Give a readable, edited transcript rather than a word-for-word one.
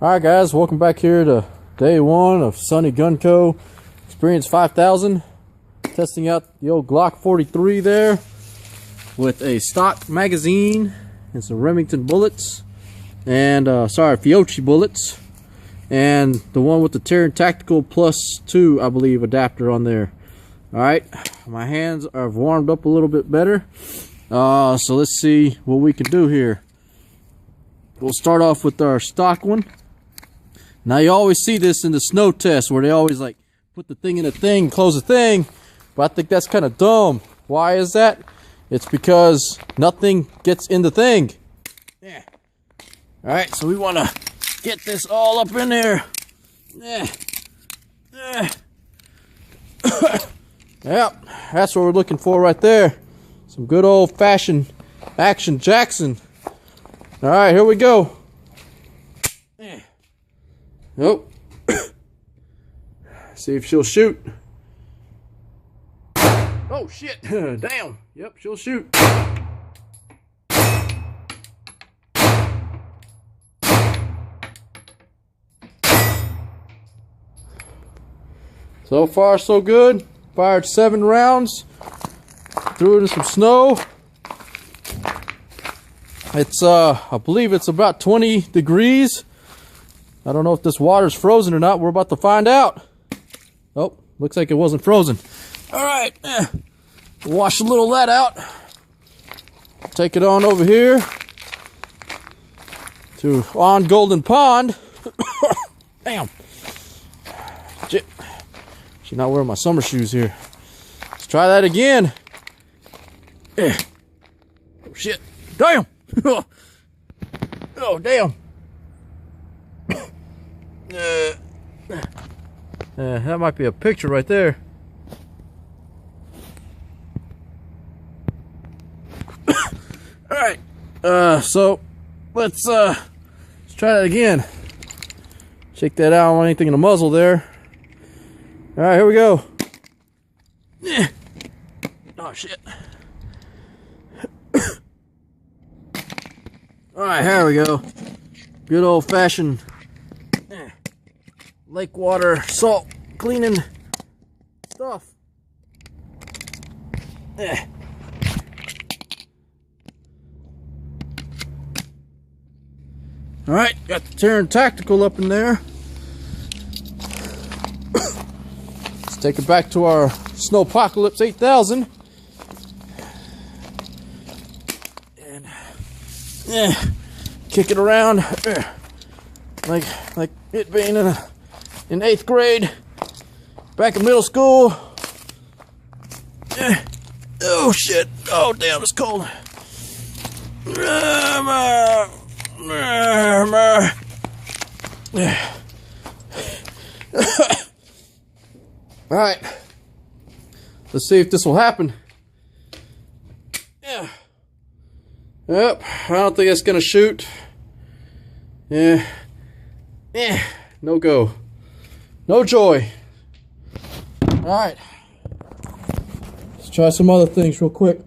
Alright guys, welcome back here to day one of Sunny Gun Co. Experience 5000. Testing out the old Glock 43 there with a stock magazine and some Remington bullets and Fiocchi bullets, and the one with the Terran Tactical +2, I believe, adapter on there. Alright, my hands are warmed up a little bit better, so let's see what we can do here. We'll start off with our stock one. Now you always see this in the snow test where they always like put the thing in a thing, close the thing, but I think that's kind of dumb. Why is that? It's because nothing gets in the thing. Yeah. Alright, so we want to get this all up in there. Yeah. Yeah. Yep, that's what we're looking for right there. Some good old-fashioned Action Jackson. Alright, here we go. Yeah. Nope. See if she'll shoot. Oh shit! Damn. Yep, she'll shoot. So far, so good. Fired 7 rounds. Threw it in some snow. It's I believe it's about 20 degrees. I don't know if this water's frozen or not. We're about to find out. Oh, looks like it wasn't frozen. Alright, wash a little of that out. Take it on over here to on Golden Pond. Damn. Shit. Should not wear my summer shoes here. Let's try that again. Oh shit. Damn. Oh damn. That might be a picture right there. Alright, so let's try that again. Shake that out. I don't want anything in the muzzle there. Alright, here we go. Oh shit. Alright, here we go. Good old fashioned lake water salt cleaning stuff. Alright, got the Terran Tactical up in there. Let's take it back to our Snowpocalypse 8000. And kick it around like it being in 8th grade, back in middle school. Oh shit! Oh damn, it's cold. All right, let's see if this will happen. Yeah. Yep. I don't think it's gonna shoot. Yeah. Yeah. No go. No joy. Alright. Let's try some other things real quick.